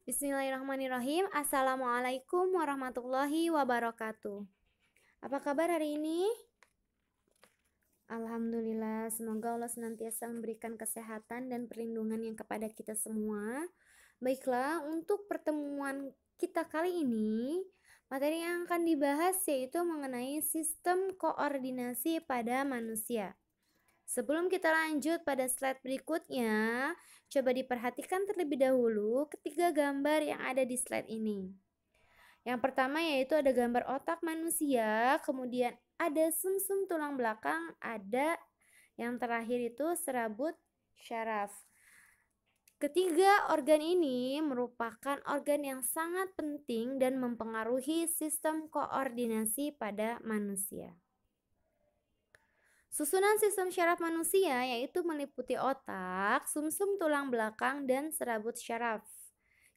Bismillahirrahmanirrahim. Assalamualaikum warahmatullahi wabarakatuh. Apa kabar hari ini? Alhamdulillah, semoga Allah senantiasa memberikan kesehatan dan perlindungan yang kepada kita semua. Baiklah, untuk pertemuan kita kali ini, materi yang akan dibahas yaitu mengenai sistem koordinasi pada manusia. Sebelum kita lanjut pada slide berikutnya, coba diperhatikan terlebih dahulu ketiga gambar yang ada di slide ini. Yang pertama yaitu ada gambar otak manusia, kemudian ada sumsum tulang belakang, ada yang terakhir itu serabut syaraf. Ketiga organ ini merupakan organ yang sangat penting dan mempengaruhi sistem koordinasi pada manusia. Susunan sistem syaraf manusia yaitu meliputi otak, sumsum tulang belakang, dan serabut syaraf.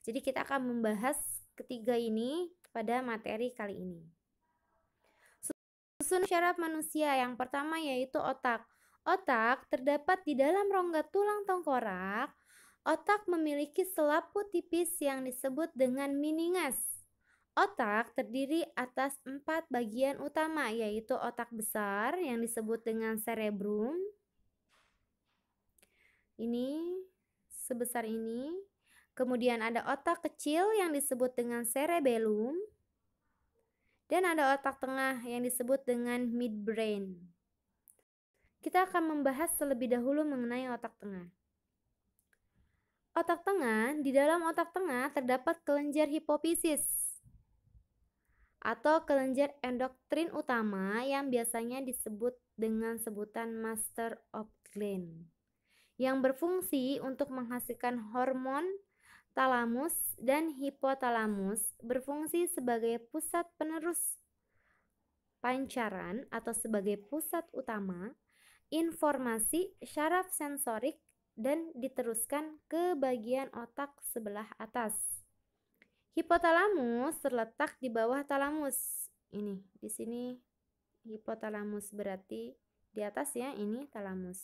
Jadi kita akan membahas ketiga ini pada materi kali ini. Susunan syaraf manusia yang pertama yaitu otak. Otak terdapat di dalam rongga tulang tengkorak. Otak memiliki selaput tipis yang disebut dengan meninges. Otak terdiri atas 4 bagian utama, yaitu otak besar yang disebut dengan cerebrum. Ini sebesar ini. Kemudian ada otak kecil yang disebut dengan cerebellum. Dan ada otak tengah yang disebut dengan midbrain. Kita akan membahas terlebih dahulu mengenai otak tengah. Otak tengah, di dalam otak tengah terdapat kelenjar hipofisis atau kelenjar endokrin utama yang biasanya disebut dengan sebutan master of gland, yang berfungsi untuk menghasilkan hormon. Talamus dan hipotalamus berfungsi sebagai pusat penerus pancaran atau sebagai pusat utama informasi syaraf sensorik dan diteruskan ke bagian otak sebelah atas. Hipotalamus terletak di bawah talamus. Ini di sini hipotalamus, berarti di atas ya, ini talamus.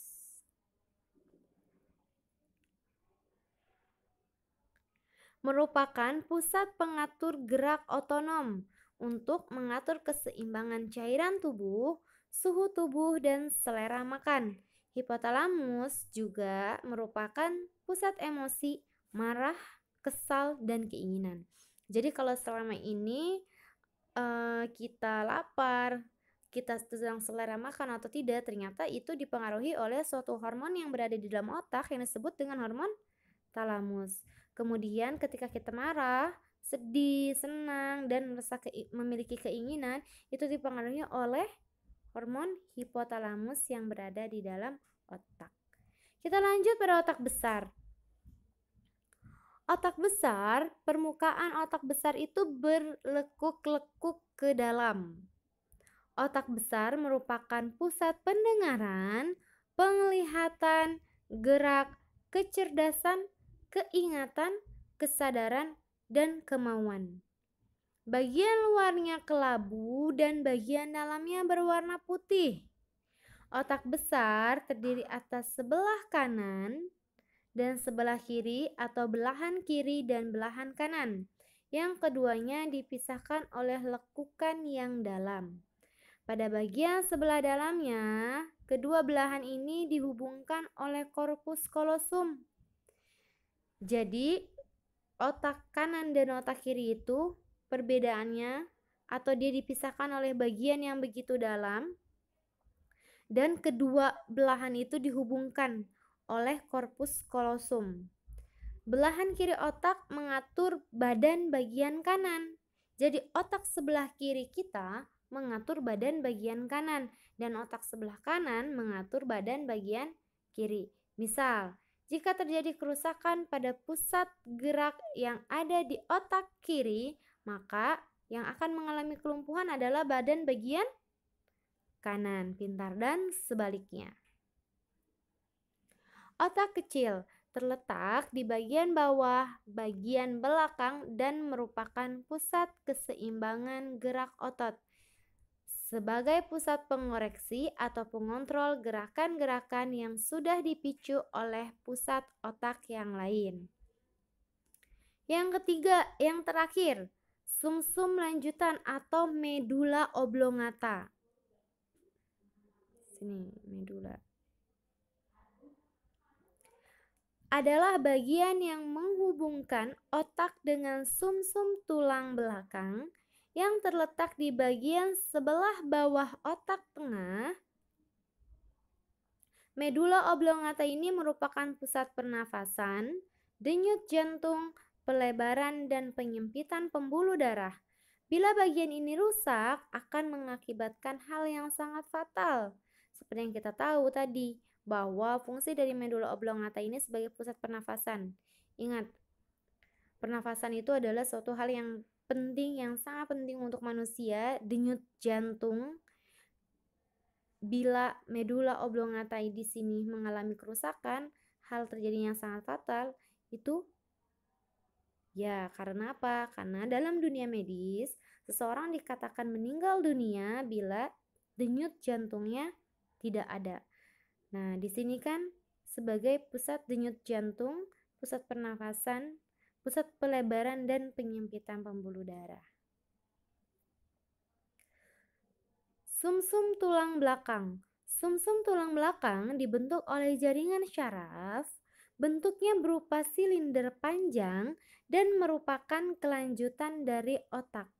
Merupakan pusat pengatur gerak otonom untuk mengatur keseimbangan cairan tubuh, suhu tubuh, dan selera makan. Hipotalamus juga merupakan pusat emosi, marah, kesal, dan keinginan. Jadi kalau selama ini kita lapar, kita sedang selera makan atau tidak, ternyata itu dipengaruhi oleh suatu hormon yang berada di dalam otak yang disebut dengan hormon talamus. Kemudian ketika kita marah, sedih, senang, dan memiliki keinginan, itu dipengaruhi oleh hormon hipotalamus yang berada di dalam otak. Kita lanjut pada otak besar. Otak besar, permukaan otak besar itu berlekuk-lekuk ke dalam. Otak besar merupakan pusat pendengaran, penglihatan, gerak, kecerdasan, keingatan, kesadaran, dan kemauan. Bagian luarnya kelabu dan bagian dalamnya berwarna putih. Otak besar terdiri atas sebelah kanan dan sebelah kiri atau belahan kiri dan belahan kanan. Yang keduanya dipisahkan oleh lekukan yang dalam. Pada bagian sebelah dalamnya, kedua belahan ini dihubungkan oleh korpus kolosum. Jadi, otak kanan dan otak kiri itu perbedaannya atau dia dipisahkan oleh bagian yang begitu dalam, dan kedua belahan itu dihubungkan oleh korpus kolosum. Belahan kiri otak mengatur badan bagian kanan. Jadi otak sebelah kiri kita mengatur badan bagian kanan dan otak sebelah kanan mengatur badan bagian kiri. Misal, jika terjadi kerusakan pada pusat gerak yang ada di otak kiri, maka yang akan mengalami kelumpuhan adalah badan bagian kanan, pintar, dan sebaliknya. Otak kecil terletak di bagian bawah, bagian belakang, dan merupakan pusat keseimbangan gerak otot. Sebagai pusat pengoreksi atau pengontrol gerakan-gerakan yang sudah dipicu oleh pusat otak yang lain. Yang ketiga, yang terakhir, sumsum lanjutan atau medula oblongata. Sini, medula. Adalah bagian yang menghubungkan otak dengan sumsum tulang belakang yang terletak di bagian sebelah bawah otak tengah. Medula oblongata ini merupakan pusat pernafasan, denyut jantung, pelebaran dan penyempitan pembuluh darah. Bila bagian ini rusak, akan mengakibatkan hal yang sangat fatal. Seperti yang kita tahu tadi, bahwa fungsi dari medula oblongata ini sebagai pusat pernafasan. Ingat, pernafasan itu adalah suatu hal yang penting, yang sangat penting untuk manusia. Denyut jantung, bila medula oblongata di sini mengalami kerusakan, hal terjadi yang sangat fatal. Itu ya, karena apa? Karena dalam dunia medis, seseorang dikatakan meninggal dunia bila denyut jantungnya tidak ada. Nah, di sini kan sebagai pusat denyut jantung, pusat pernafasan, pusat pelebaran dan penyempitan pembuluh darah. Sumsum tulang belakang. Sumsum tulang belakang dibentuk oleh jaringan syaraf. Bentuknya berupa silinder panjang dan merupakan kelanjutan dari otak.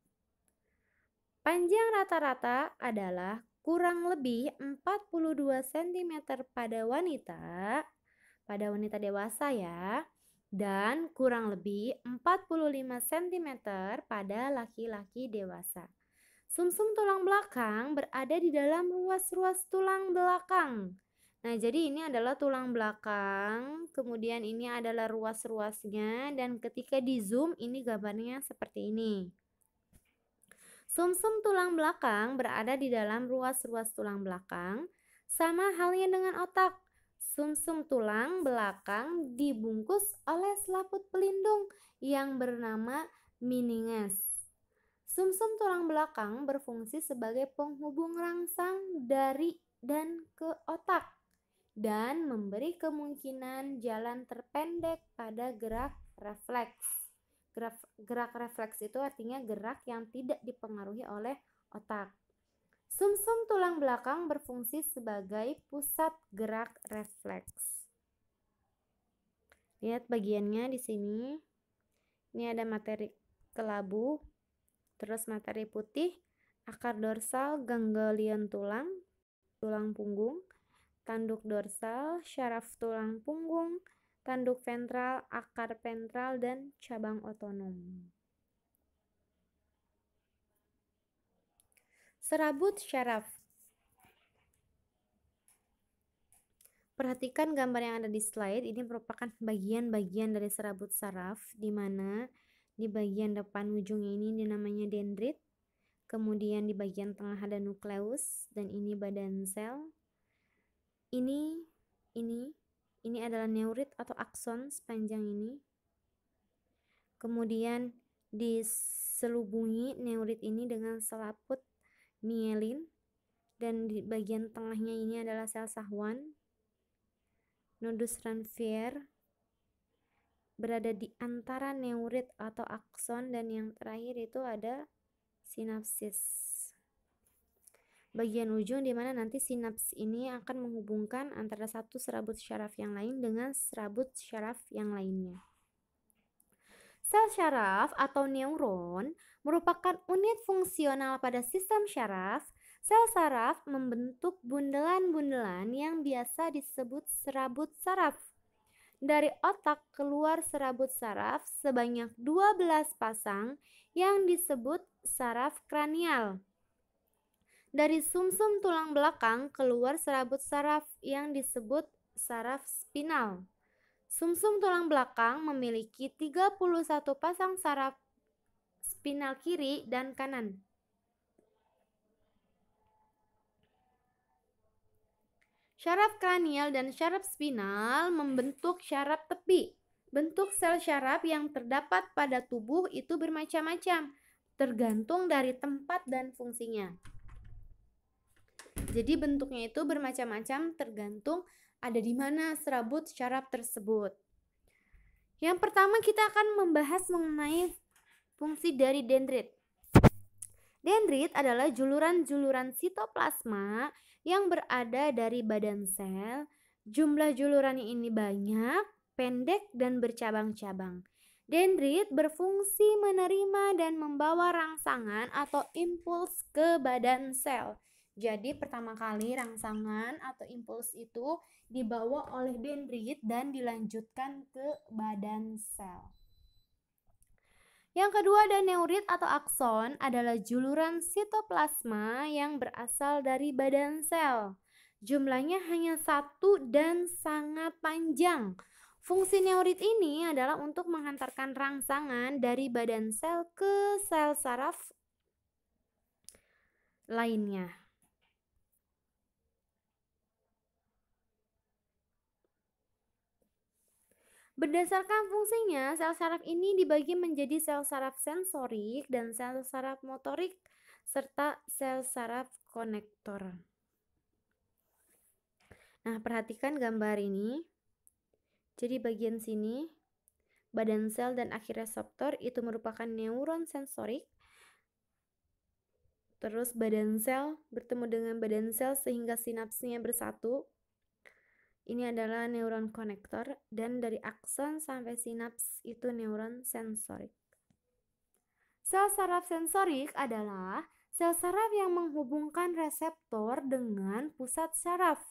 Panjang rata-rata adalah kurang lebih 42 cm pada wanita dewasa ya, dan kurang lebih 45 cm pada laki-laki dewasa. Sumsum tulang belakang berada di dalam ruas-ruas tulang belakang. Nah, jadi ini adalah tulang belakang, kemudian ini adalah ruas-ruasnya, dan ketika di zoom ini gambarnya seperti ini. Sumsum tulang belakang berada di dalam ruas-ruas tulang belakang, sama halnya dengan otak. Sumsum tulang belakang dibungkus oleh selaput pelindung yang bernama meninges. Sumsum tulang belakang berfungsi sebagai penghubung rangsang dari dan ke otak dan memberi kemungkinan jalan terpendek pada gerak refleks. Gerak refleks itu artinya gerak yang tidak dipengaruhi oleh otak. Sumsum tulang belakang berfungsi sebagai pusat gerak refleks. Lihat bagiannya di sini. Ini ada materi kelabu, terus materi putih, akar dorsal, ganglion tulang, tulang punggung, tanduk dorsal, syaraf tulang punggung, tanduk ventral, akar ventral, dan cabang otonom. Serabut syaraf. Perhatikan gambar yang ada di slide. Ini merupakan bagian-bagian dari serabut saraf, di mana di bagian depan ujungnya ini namanya dendrit. Kemudian di bagian tengah ada nukleus, dan ini badan sel. Ini adalah neurit atau akson sepanjang ini. Kemudian diselubungi neurit ini dengan selaput mielin, dan di bagian tengahnya ini adalah sel sahwan. Nodus Ranvier berada di antara neurit atau akson, dan yang terakhir itu ada sinapsis. Bagian ujung di mana nanti sinaps ini akan menghubungkan antara satu serabut syaraf yang lain dengan serabut syaraf yang lainnya. Sel syaraf atau neuron merupakan unit fungsional pada sistem syaraf. Sel saraf membentuk bundelan-bundelan yang biasa disebut serabut saraf. Dari otak keluar serabut saraf sebanyak 12 pasang yang disebut saraf kranial. Dari sumsum tulang belakang keluar serabut saraf yang disebut saraf spinal. Sumsum tulang belakang memiliki 31 pasang saraf spinal kiri dan kanan. Syaraf kranial dan syaraf spinal membentuk syaraf tepi. Bentuk sel syaraf yang terdapat pada tubuh itu bermacam-macam, tergantung dari tempat dan fungsinya. Jadi bentuknya itu bermacam-macam tergantung ada di mana serabut syaraf tersebut. Yang pertama kita akan membahas mengenai fungsi dari dendrit. Dendrit adalah juluran-juluran sitoplasma yang berada dari badan sel. Jumlah julurannya ini banyak, pendek, dan bercabang-cabang. Dendrit berfungsi menerima dan membawa rangsangan atau impuls ke badan sel. Jadi pertama kali rangsangan atau impuls itu dibawa oleh dendrit dan dilanjutkan ke badan sel. Yang kedua ada neurit atau akson adalah juluran sitoplasma yang berasal dari badan sel. Jumlahnya hanya satu dan sangat panjang. Fungsi neurit ini adalah untuk menghantarkan rangsangan dari badan sel ke sel saraf lainnya. Berdasarkan fungsinya, sel saraf ini dibagi menjadi sel saraf sensorik dan sel saraf motorik serta sel saraf konektor. Nah, perhatikan gambar ini. Jadi bagian sini, badan sel dan akhir reseptor itu merupakan neuron sensorik. Terus badan sel bertemu dengan badan sel sehingga sinapsnya bersatu. Ini adalah neuron konektor dan dari akson sampai sinaps itu neuron sensorik. Sel saraf sensorik adalah sel saraf yang menghubungkan reseptor dengan pusat saraf.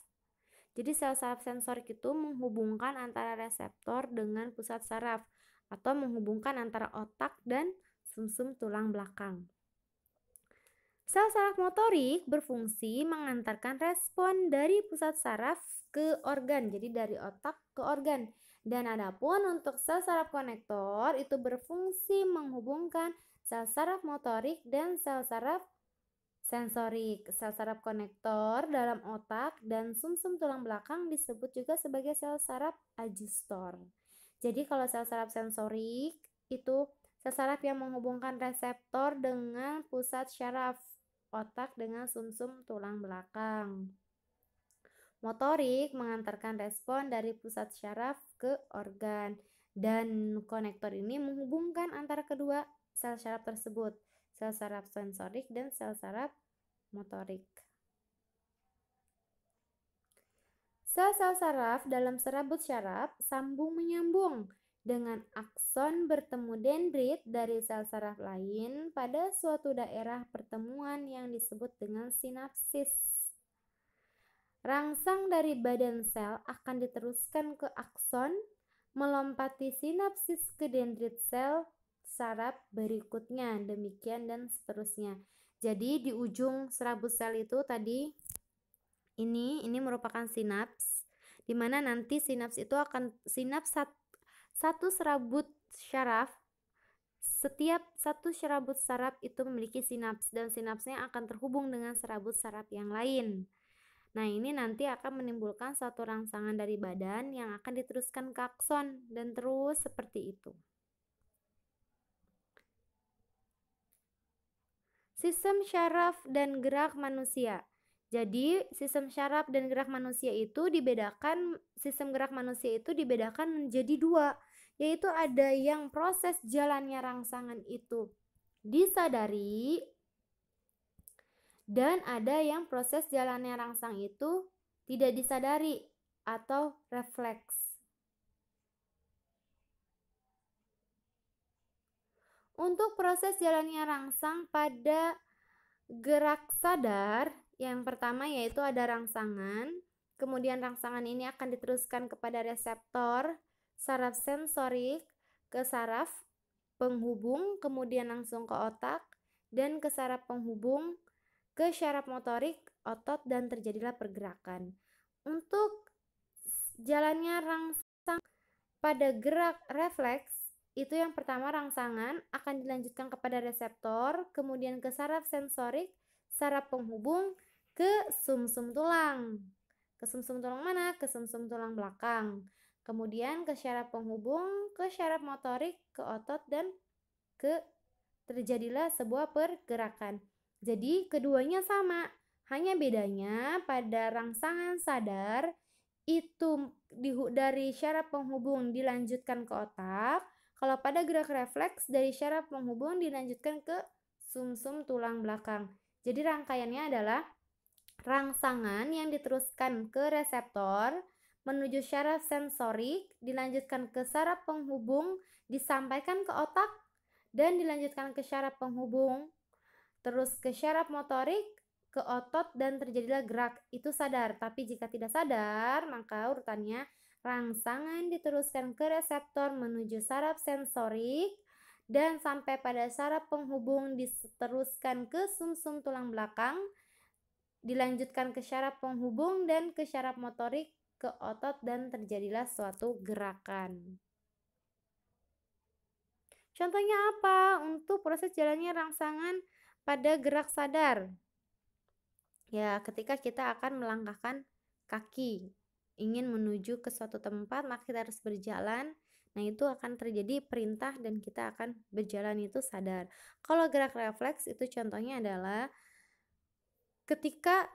Jadi sel saraf sensorik itu menghubungkan antara reseptor dengan pusat saraf atau menghubungkan antara otak dan sumsum tulang belakang. Sel saraf motorik berfungsi mengantarkan respon dari pusat saraf ke organ, jadi dari otak ke organ. Dan adapun untuk sel saraf konektor itu berfungsi menghubungkan sel saraf motorik dan sel saraf sensorik. Sel saraf konektor dalam otak dan sumsum tulang belakang disebut juga sebagai sel saraf adjustor. Jadi kalau sel saraf sensorik itu sel saraf yang menghubungkan reseptor dengan pusat saraf otak dengan sumsum tulang belakang. Motorik mengantarkan respon dari pusat saraf ke organ dan konektor ini menghubungkan antara kedua sel saraf tersebut, sel saraf sensorik dan sel saraf motorik. Sel-sel saraf dalam serabut saraf sambung menyambung dengan akson bertemu dendrit dari sel saraf lain pada suatu daerah pertemuan yang disebut dengan sinapsis. Rangsang dari badan sel akan diteruskan ke akson, melompati sinapsis ke dendrit sel saraf berikutnya, demikian dan seterusnya. Jadi di ujung serabut sel itu tadi ini merupakan sinaps, di mana nanti sinaps itu akan satu serabut saraf. Setiap satu serabut saraf itu memiliki sinaps dan sinapsnya akan terhubung dengan serabut saraf yang lain. Nah, ini nanti akan menimbulkan satu rangsangan dari badan yang akan diteruskan ke akson dan terus seperti itu. Sistem syaraf dan gerak manusia. Jadi, sistem syaraf dan gerak manusia itu dibedakan, sistem gerak manusia itu dibedakan menjadi dua, yaitu ada yang proses jalannya rangsangan itu disadari dan ada yang proses jalannya rangsang itu tidak disadari atau refleks. Untuk proses jalannya rangsang pada gerak sadar, yang pertama yaitu ada rangsangan, kemudian rangsangan ini akan diteruskan kepada reseptor saraf sensorik ke saraf penghubung, kemudian langsung ke otak, dan ke saraf penghubung ke syaraf motorik otot dan terjadilah pergerakan. Untuk jalannya rangsang pada gerak refleks, itu yang pertama rangsangan akan dilanjutkan kepada reseptor, kemudian ke saraf sensorik, saraf penghubung, ke sumsum tulang. Ke sumsum tulang mana? Ke sumsum tulang belakang. Kemudian ke syaraf penghubung, ke syaraf motorik, ke otot, dan terjadilah sebuah pergerakan. Jadi keduanya sama, hanya bedanya pada rangsangan sadar itu dari syaraf penghubung dilanjutkan ke otak, kalau pada gerak refleks dari syaraf penghubung dilanjutkan ke sumsum tulang belakang. Jadi rangkaiannya adalah rangsangan yang diteruskan ke reseptor menuju syaraf sensorik, dilanjutkan ke syaraf penghubung, disampaikan ke otak, dan dilanjutkan ke syaraf penghubung, terus ke syaraf motorik, ke otot, dan terjadilah gerak. Itu sadar, tapi jika tidak sadar, maka urutannya rangsangan diteruskan ke reseptor menuju saraf sensorik, dan sampai pada saraf penghubung diteruskan ke sumsum tulang belakang, dilanjutkan ke syaraf penghubung dan ke syaraf motorik, ke otot, dan terjadilah suatu gerakan. Contohnya apa untuk proses jalannya rangsangan pada gerak sadar? Ya, ketika kita akan melangkahkan kaki, ingin menuju ke suatu tempat, maka kita harus berjalan. Nah, itu akan terjadi perintah dan kita akan berjalan itu sadar. Kalau gerak refleks itu contohnya adalah ketika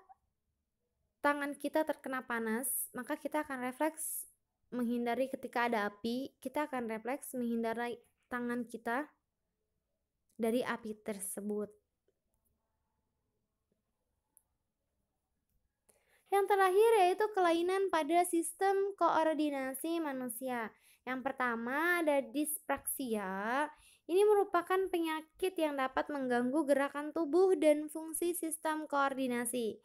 tangan kita terkena panas, maka kita akan refleks menghindari ketika ada api, kita akan refleks menghindari tangan kita dari api tersebut. Yang terakhir yaitu kelainan pada sistem koordinasi manusia. Yang pertama ada dispraksia. Ini merupakan penyakit yang dapat mengganggu gerakan tubuh dan fungsi sistem koordinasi.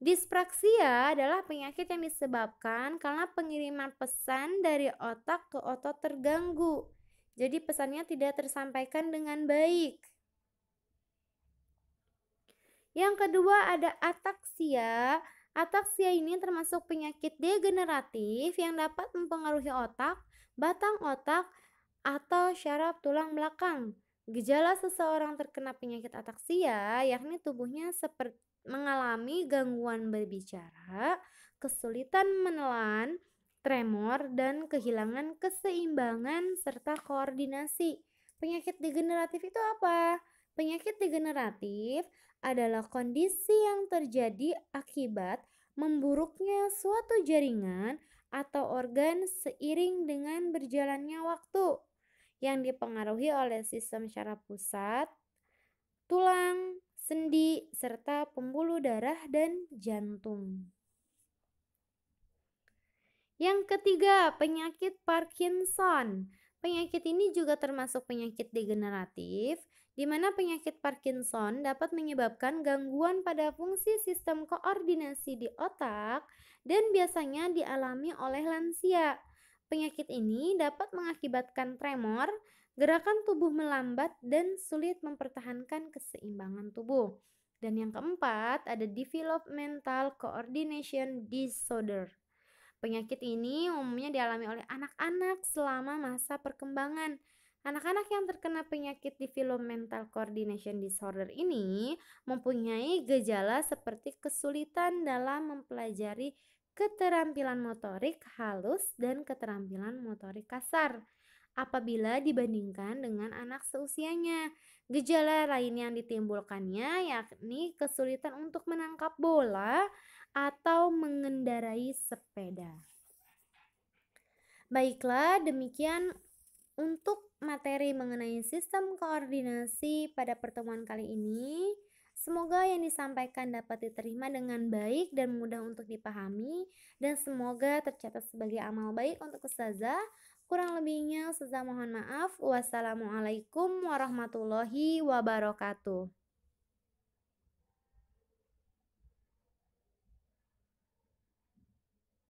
Dispraksia adalah penyakit yang disebabkan karena pengiriman pesan dari otak ke otot terganggu. Jadi pesannya tidak tersampaikan dengan baik. Yang kedua ada ataksia. Ataksia ini termasuk penyakit degeneratif yang dapat mempengaruhi otak, batang otak, atau syaraf tulang belakang. Gejala seseorang terkena penyakit ataksia yakni tubuhnya seperti mengalami gangguan berbicara, kesulitan menelan, tremor, dan kehilangan keseimbangan serta koordinasi. Penyakit degeneratif itu apa? Penyakit degeneratif adalah kondisi yang terjadi akibat memburuknya suatu jaringan atau organ seiring dengan berjalannya waktu yang dipengaruhi oleh sistem syaraf pusat, tulang, sendi, serta pembuluh darah dan jantung. Yang ketiga, penyakit Parkinson. Penyakit ini juga termasuk penyakit degeneratif, di mana penyakit Parkinson dapat menyebabkan gangguan pada fungsi sistem koordinasi di otak dan biasanya dialami oleh lansia. Penyakit ini dapat mengakibatkan tremor, gerakan tubuh melambat, dan sulit mempertahankan keseimbangan tubuh. Dan yang keempat, ada developmental coordination disorder. Penyakit ini umumnya dialami oleh anak-anak selama masa perkembangan. Anak-anak yang terkena penyakit developmental coordination disorder ini mempunyai gejala seperti kesulitan dalam mempelajari keterampilan motorik halus dan keterampilan motorik kasar apabila dibandingkan dengan anak seusianya. Gejala lain yang ditimbulkannya yakni kesulitan untuk menangkap bola atau mengendarai sepeda. Baiklah, demikian untuk materi mengenai sistem koordinasi pada pertemuan kali ini. Semoga yang disampaikan dapat diterima dengan baik dan mudah untuk dipahami, dan semoga tercatat sebagai amal baik untuk ustazah. Kurang lebihnya ustazah mohon maaf. Wassalamualaikum warahmatullahi wabarakatuh.